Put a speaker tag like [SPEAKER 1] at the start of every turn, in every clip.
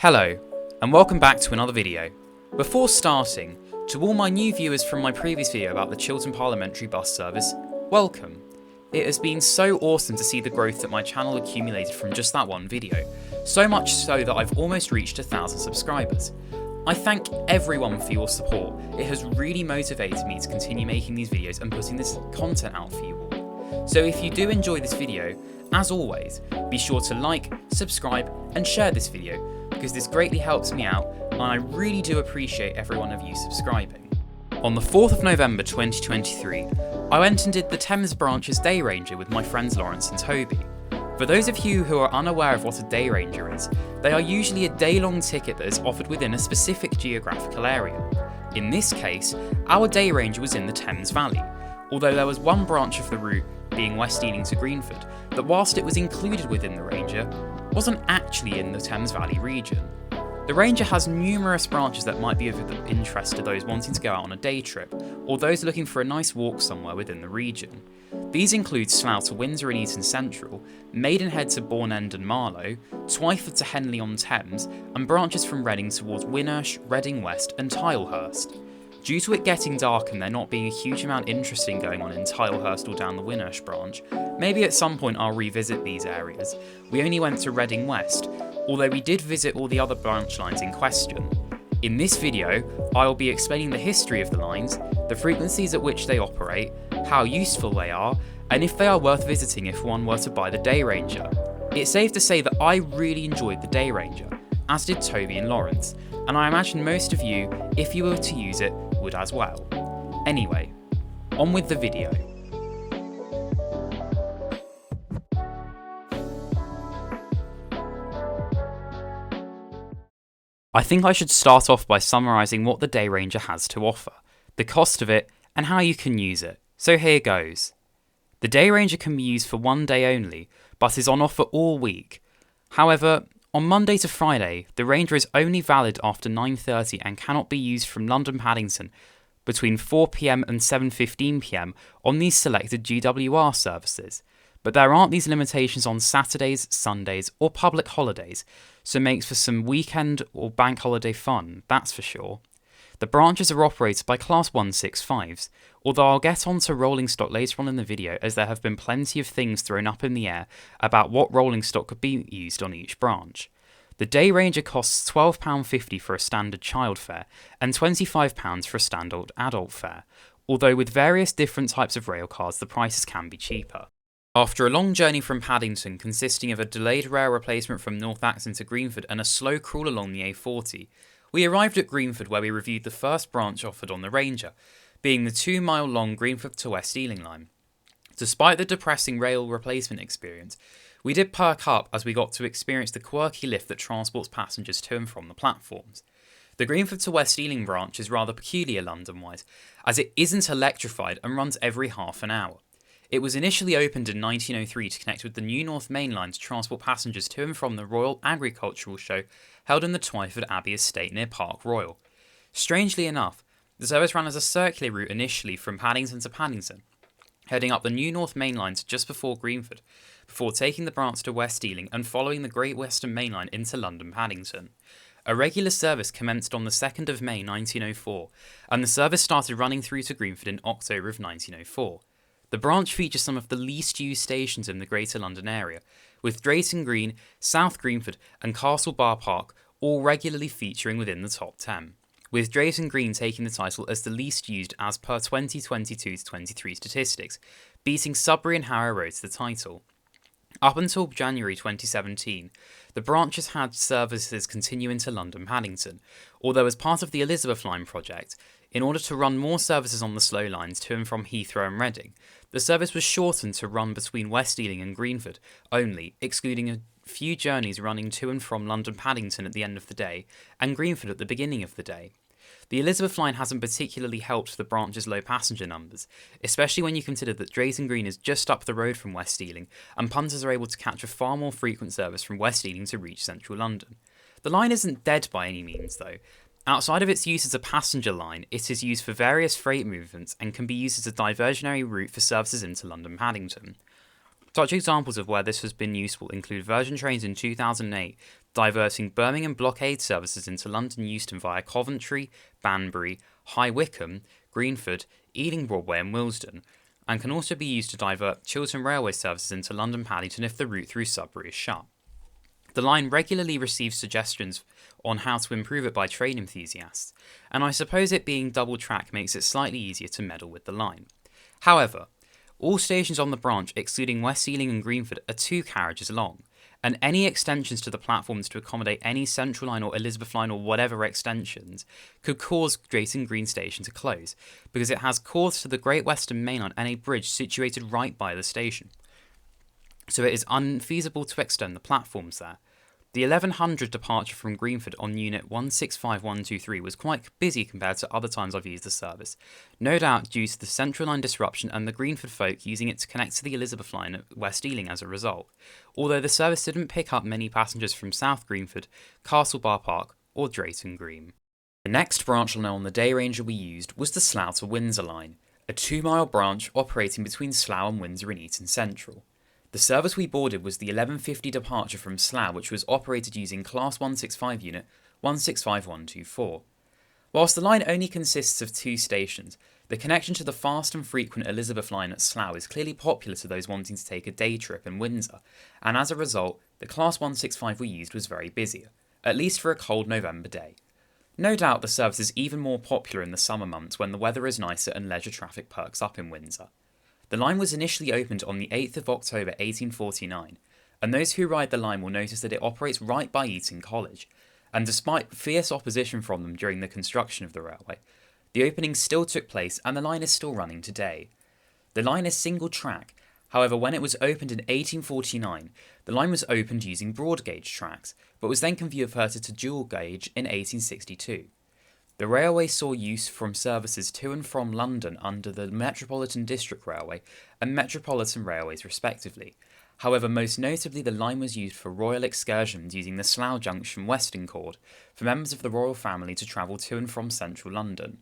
[SPEAKER 1] Hello, and welcome back to another video. Before starting, to all my new viewers from my previous video about the Chiltern Parliamentary bus service, welcome. It has been so awesome to see the growth that my channel accumulated from just that one video, so much so that I've almost reached 1,000 subscribers. I thank everyone for your support. It has really motivated me to continue making these videos and putting this content out for you all. So if you do enjoy this video, as always, be sure to like, subscribe and share this video, because this greatly helps me out and I really do appreciate every one of you subscribing. On the 4th of November 2023, I went and did the Thames branch's Day Ranger with my friends Lawrence and Toby. For those of you who are unaware of what a Day Ranger is, they are usually a day-long ticket that is offered within a specific geographical area. In this case, our Day Ranger was in the Thames Valley, although there was one branch of the route, being West Ealing to Greenford, that whilst it was included within the Ranger, wasn't actually in the Thames Valley region. The Ranger has numerous branches that might be of interest to those wanting to go out on a day trip, or those looking for a nice walk somewhere within the region. These include Slough Windsor and Eton Central, Maidenhead to Bourne End and Marlow, Twyford to Henley on Thames, and branches from Reading towards Winnersh, Reading West and Tilehurst. Due to it getting dark and there not being a huge amount interesting going on in Tilehurst or down the Winnersh branch, maybe at some point I'll revisit these areas. We only went to Reading West, although we did visit all the other branch lines in question. In this video, I will be explaining the history of the lines, the frequencies at which they operate, how useful they are, and if they are worth visiting if one were to buy the Day Ranger. It's safe to say that I really enjoyed the Day Ranger, as did Toby and Lawrence, and I imagine most of you, if you were to use it, would as well. Anyway, on with the video. I think I should start off by summarising what the Day Ranger has to offer, the cost of it, and how you can use it. So here goes. The Day Ranger can be used for one day only, but is on offer all week. However, on Monday to Friday, the Ranger is only valid after 9:30 and cannot be used from London Paddington between 4 PM and 7:15 PM on these selected GWR services. But there aren't these limitations on Saturdays, Sundays, or public holidays, so makes for some weekend or bank holiday fun, that's for sure. The branches are operated by Class 165s, although I'll get on to rolling stock later on in the video as there have been plenty of things thrown up in the air about what rolling stock could be used on each branch. The Day Ranger costs £12.50 for a standard child fare and £25 for a standard adult fare, although with various different types of rail cars the prices can be cheaper. After a long journey from Paddington consisting of a delayed rail replacement from North Acton to Greenford and a slow crawl along the A40, we arrived at Greenford where we reviewed the first branch offered on the Ranger, being the 2-mile long Greenford to West Ealing line. Despite the depressing rail replacement experience, we did perk up as we got to experience the quirky lift that transports passengers to and from the platforms. The Greenford to West Ealing branch is rather peculiar London-wise, as it isn't electrified and runs every half an hour. It was initially opened in 1903 to connect with the New North Main Line to transport passengers to and from the Royal Agricultural Show held in the Twyford Abbey estate near Park Royal. Strangely enough, the service ran as a circular route initially from Paddington to Paddington, heading up the New North Main Line to just before Greenford, before taking the branch to West Ealing and following the Great Western Main Line into London Paddington. A regular service commenced on the 2nd of May 1904, and the service started running through to Greenford in October of 1904. The branch features some of the least used stations in the Greater London area, with Drayton Green, South Greenford and Castle Bar Park all regularly featuring within the top 10, with Drayton Green taking the title as the least used as per 2022-23 statistics, beating Sudbury and Harrow Road to the title. Up until January 2017, the branches had services continue into London Paddington, although as part of the Elizabeth Line project, in order to run more services on the slow lines to and from Heathrow and Reading, the service was shortened to run between West Ealing and Greenford only, excluding a few journeys running to and from London Paddington at the end of the day and Greenford at the beginning of the day. The Elizabeth Line hasn't particularly helped the branch's low passenger numbers, especially when you consider that Drayton Green is just up the road from West Ealing and punters are able to catch a far more frequent service from West Ealing to reach central London. The line isn't dead by any means though. Outside of its use as a passenger line, it is used for various freight movements and can be used as a diversionary route for services into London Paddington. Such examples of where this has been useful include Virgin Trains in 2008 diverting Birmingham blockade services into London Euston via Coventry, Banbury, High Wycombe, Greenford, Ealing Broadway and Willesden, and can also be used to divert Chiltern Railway services into London Paddington if the route through Sudbury is shut. The line regularly receives suggestions on how to improve it by train enthusiasts, and I suppose it being double track makes it slightly easier to meddle with the line. However, all stations on the branch, excluding West Ealing and Greenford, are 2 carriages long, and any extensions to the platforms to accommodate any Central Line or Elizabeth Line or whatever extensions could cause Drayton Green Station to close, because it has cords to the Great Western Main Line and a bridge situated right by the station. So it is unfeasible to extend the platforms there. The 1100 departure from Greenford on Unit 165123 was quite busy compared to other times I've used the service, no doubt due to the Central Line disruption and the Greenford folk using it to connect to the Elizabeth Line at West Ealing as a result, although the service didn't pick up many passengers from South Greenford, Castle Bar Park or Drayton Green. The next branch line on the day ranger we used was the Slough to Windsor line, a 2-mile branch operating between Slough and Windsor in Eton Central. The service we boarded was the 1150 departure from Slough, which was operated using Class 165 unit 165124. Whilst the line only consists of 2 stations, the connection to the fast and frequent Elizabeth line at Slough is clearly popular to those wanting to take a day trip in Windsor, and as a result, the Class 165 we used was very busy, at least for a cold November day. No doubt the service is even more popular in the summer months when the weather is nicer and leisure traffic perks up in Windsor. The line was initially opened on the 8th of October 1849, and those who ride the line will notice that it operates right by Eton College, and despite fierce opposition from them during the construction of the railway, the opening still took place and the line is still running today. The line is single track, however when it was opened in 1849, the line was opened using broad gauge tracks, but was then converted to dual gauge in 1862. The railway saw use from services to and from London under the Metropolitan District Railway and Metropolitan Railways respectively. However, most notably the line was used for royal excursions using the Slough Junction Western Cord for members of the royal family to travel to and from central London.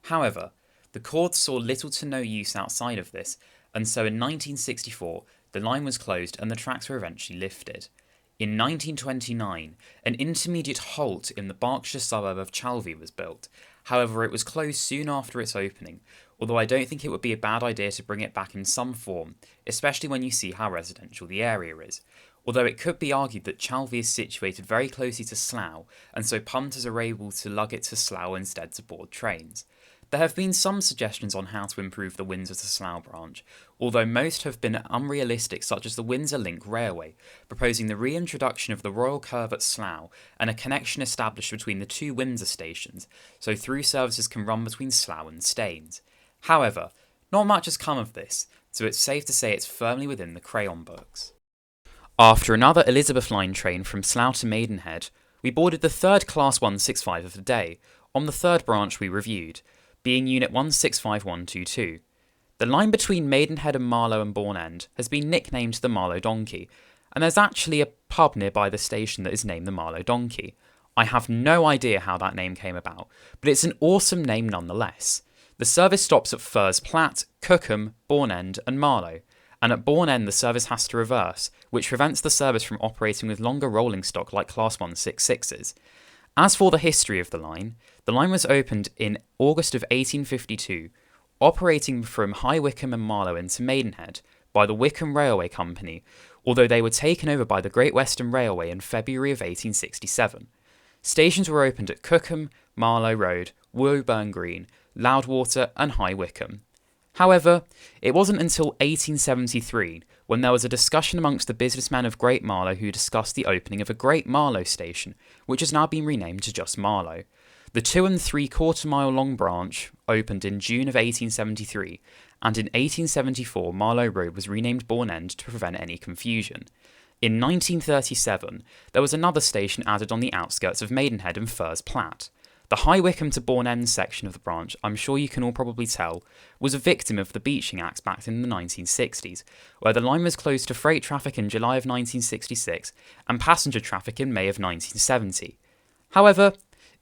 [SPEAKER 1] However, the cord saw little to no use outside of this, and so in 1964 the line was closed and the tracks were eventually lifted. In 1929, an intermediate halt in the Berkshire suburb of Chalvey was built. However, it was closed soon after its opening, although I don't think it would be a bad idea to bring it back in some form, especially when you see how residential the area is. Although it could be argued that Chalvey is situated very closely to Slough, and so punters are able to lug it to Slough instead to board trains. There have been some suggestions on how to improve the Windsor to Slough branch, although most have been unrealistic, such as the Windsor Link Railway, proposing the reintroduction of the Royal Curve at Slough and a connection established between the 2 Windsor stations, so through services can run between Slough and Staines. However, not much has come of this, so it's safe to say it's firmly within the crayon books. After another Elizabeth Line train from Slough to Maidenhead, we boarded the 3rd Class 165 of the day, on the 3rd branch we reviewed, being Unit 165122. The line between Maidenhead and Marlow and Bourne End has been nicknamed the Marlow Donkey, and there's actually a pub nearby the station that is named the Marlow Donkey. I have no idea how that name came about, but it's an awesome name nonetheless. The service stops at Furze Platt, Cookham, Bourne End and Marlow, and at Bourne End the service has to reverse, which prevents the service from operating with longer rolling stock like Class 166s. As for the history of the line was opened in August of 1852, operating from High Wycombe and Marlow into Maidenhead by the Wycombe Railway Company, although they were taken over by the Great Western Railway in February of 1867. Stations were opened at Cookham, Marlow Road, Woburn Green, Loudwater and High Wycombe. However, it wasn't until 1873 when there was a discussion amongst the businessmen of Great Marlow who discussed the opening of a Great Marlow station, which has now been renamed to just Marlow. The 2 3/4 mile long branch opened in June of 1873, and in 1874 Marlow Road was renamed Bourne End to prevent any confusion. In 1937, there was another station added on the outskirts of Maidenhead and Furze Platt. The High Wycombe to Bourne End section of the branch, I'm sure you can all probably tell, was a victim of the Beaching Acts back in the 1960s, where the line was closed to freight traffic in July of 1966 and passenger traffic in May of 1970. However,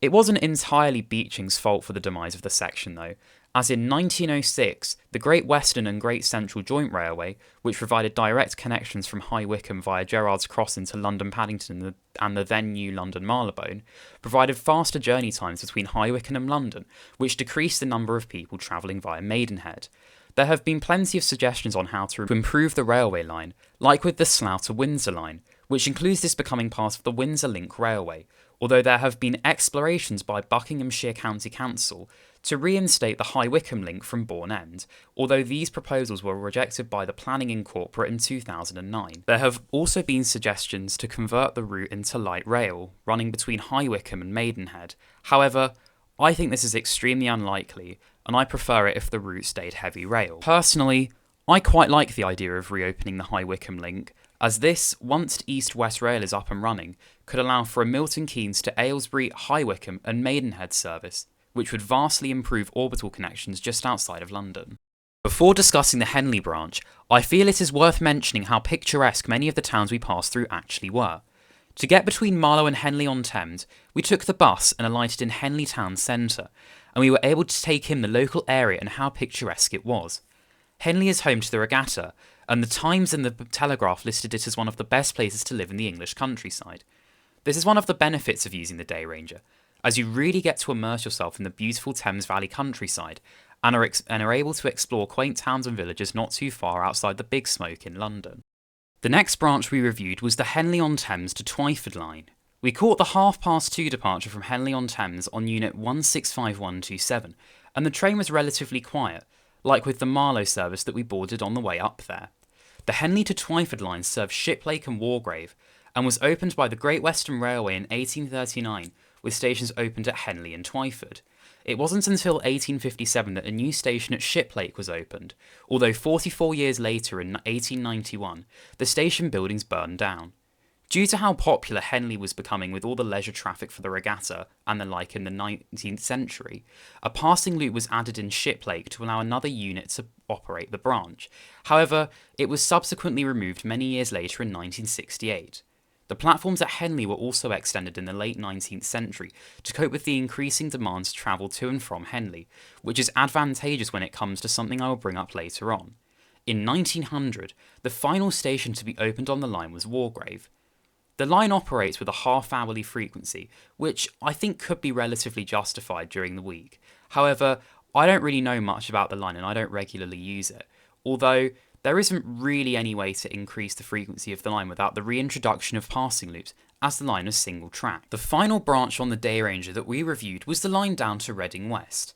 [SPEAKER 1] it wasn't entirely Beaching's fault for the demise of the section though, as in 1906, the Great Western and Great Central Joint Railway, which provided direct connections from High Wycombe via Gerrard's Cross into London Paddington and the then new London Marylebone, provided faster journey times between High Wycombe and London, which decreased the number of people travelling via Maidenhead. There have been plenty of suggestions on how to improve the railway line, like with the Slough to Windsor line, which includes this becoming part of the Windsor Link Railway, although there have been explorations by Buckinghamshire County Council to reinstate the High Wycombe link from Bourne End, although these proposals were rejected by the Planning Incorporate in 2009. There have also been suggestions to convert the route into light rail, running between High Wycombe and Maidenhead. However, I think this is extremely unlikely, and I prefer it if the route stayed heavy rail. Personally, I quite like the idea of reopening the High Wycombe link, as this, once East-West Rail is up and running, could allow for a Milton Keynes to Aylesbury, High Wycombe and Maidenhead service, which would vastly improve orbital connections just outside of London. Before discussing the Henley branch, I feel it is worth mentioning how picturesque many of the towns we passed through actually were. To get between Marlow and Henley-on-Thames, we took the bus and alighted in Henley town centre, and we were able to take in the local area and how picturesque it was. Henley is home to the regatta, and the Times and the Telegraph listed it as one of the best places to live in the English countryside. This is one of the benefits of using the Day Ranger, as you really get to immerse yourself in the beautiful Thames Valley countryside, and are able to explore quaint towns and villages not too far outside the Big Smoke in London. The next branch we reviewed was the Henley-on-Thames to Twyford line. We caught the 2:30 departure from Henley-on-Thames on unit 165127, and the train was relatively quiet, like with the Marlow service that we boarded on the way up there. The Henley to Twyford line served Shiplake and Wargrave, and was opened by the Great Western Railway in 1839, with stations opened at Henley and Twyford. It wasn't until 1857 that a new station at Shiplake was opened, although 44 years later in 1891, the station buildings burned down. Due to how popular Henley was becoming with all the leisure traffic for the regatta and the like in the 19th century, a passing loop was added in Shiplake to allow another unit to operate the branch. However, it was subsequently removed many years later in 1968. The platforms at Henley were also extended in the late 19th century to cope with the increasing demands to travel to and from Henley, which is advantageous when it comes to something I will bring up later on. In 1900, the final station to be opened on the line was Wargrave. The line operates with a half-hourly frequency, which I think could be relatively justified during the week. However, I don't really know much about the line and I don't regularly use it, although there isn't really any way to increase the frequency of the line without the reintroduction of passing loops, as the line is single track. The final branch on the Day Ranger that we reviewed was the line down to Reading West.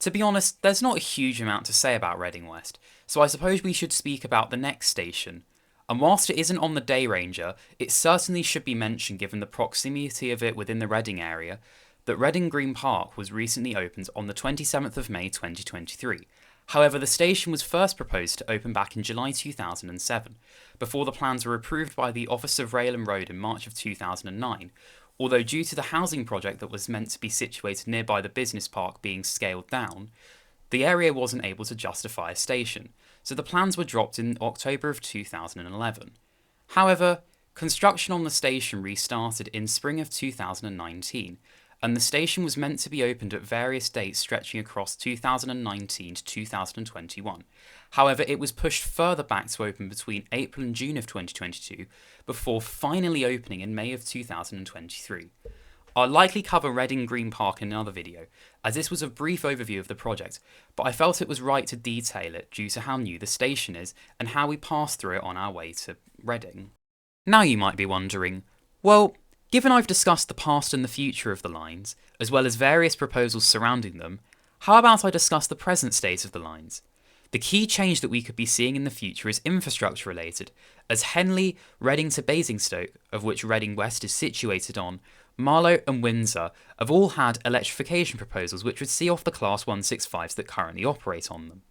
[SPEAKER 1] To be honest, there's not a huge amount to say about Reading West, so I suppose we should speak about the next station. And whilst it isn't on the Day Ranger, it certainly should be mentioned given the proximity of it within the Reading area, that Reading Green Park was recently opened on the 27th of May 2023. However, the station was first proposed to open back in July 2007, before the plans were approved by the Office of Rail and Road in March of 2009, although due to the housing project that was meant to be situated nearby the business park being scaled down, the area wasn't able to justify a station, so the plans were dropped in October of 2011. However, construction on the station restarted in spring of 2019, and the station was meant to be opened at various dates stretching across 2019 to 2021. However, it was pushed further back to open between April and June of 2022, before finally opening in May of 2023. I'll likely cover Reading Green Park in another video, as this was a brief overview of the project, but I felt it was right to detail it due to how new the station is and how we passed through it on our way to Reading. Now you might be wondering, well, given I've discussed the past and the future of the lines, as well as various proposals surrounding them, how about I discuss the present state of the lines? The key change that we could be seeing in the future is infrastructure related, as Henley, Reading to Basingstoke, of which Reading West is situated on, Marlow and Windsor have all had electrification proposals which would see off the Class 165s that currently operate on them.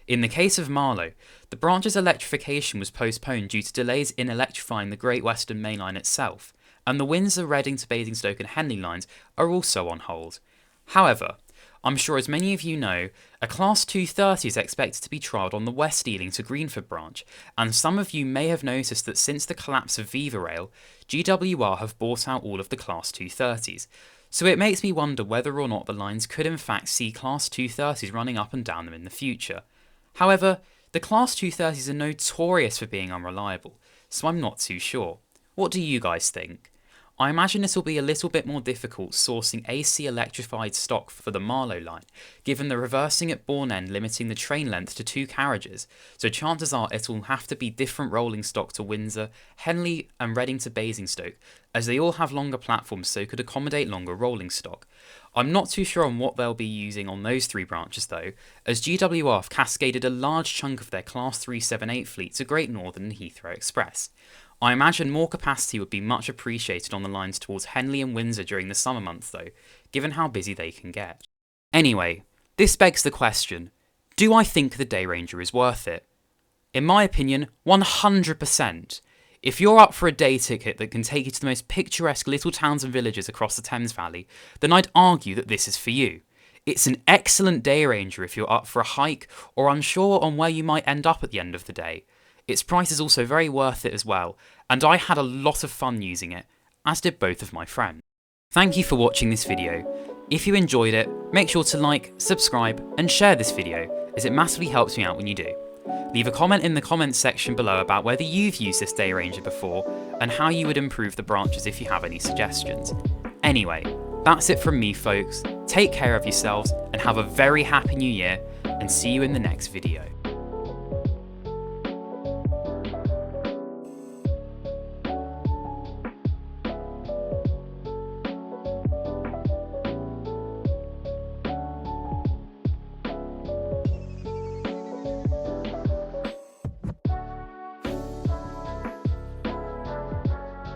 [SPEAKER 1] In the case of Marlow, the branch's electrification was postponed due to delays in electrifying the Great Western Main Line itself, and the Windsor, Reading to Basingstoke and Henley lines are also on hold. However, I'm sure as many of you know, a Class 230 is expected to be trialled on the West Ealing to Greenford branch, and some of you may have noticed that since the collapse of Viva Rail, GWR have bought out all of the Class 230s. So it makes me wonder whether or not the lines could in fact see Class 230s running up and down them in the future. However, the Class 230s are notorious for being unreliable, so I'm not too sure. What do you guys think? I imagine this will be a little bit more difficult sourcing AC electrified stock for the Marlow line, given the reversing at Bourne End limiting the train length to 2 carriages, so chances are it'll have to be different rolling stock to Windsor, Henley and Reading to Basingstoke, as they all have longer platforms so could accommodate longer rolling stock. I'm not too sure on what they'll be using on those 3 branches though, as GWR have cascaded a large chunk of their Class 378 fleet to Great Northern and Heathrow Express. I imagine more capacity would be much appreciated on the lines towards Henley and Windsor during the summer months though, given how busy they can get. Anyway, this begs the question, do I think the Day Ranger is worth it? In my opinion, 100%. If you're up for a day ticket that can take you to the most picturesque little towns and villages across the Thames Valley, then I'd argue that this is for you. It's an excellent Day Ranger if you're up for a hike or unsure on where you might end up at the end of the day. Its price is also very worth it as well, and I had a lot of fun using it, as did both of my friends. Thank you for watching this video. If you enjoyed it, make sure to like, subscribe and share this video, as it massively helps me out when you do. Leave a comment in the comments section below about whether you've used this Day Ranger before, and how you would improve the branches if you have any suggestions. Anyway, that's it from me folks, take care of yourselves and have a very happy new year, and see you in the next video.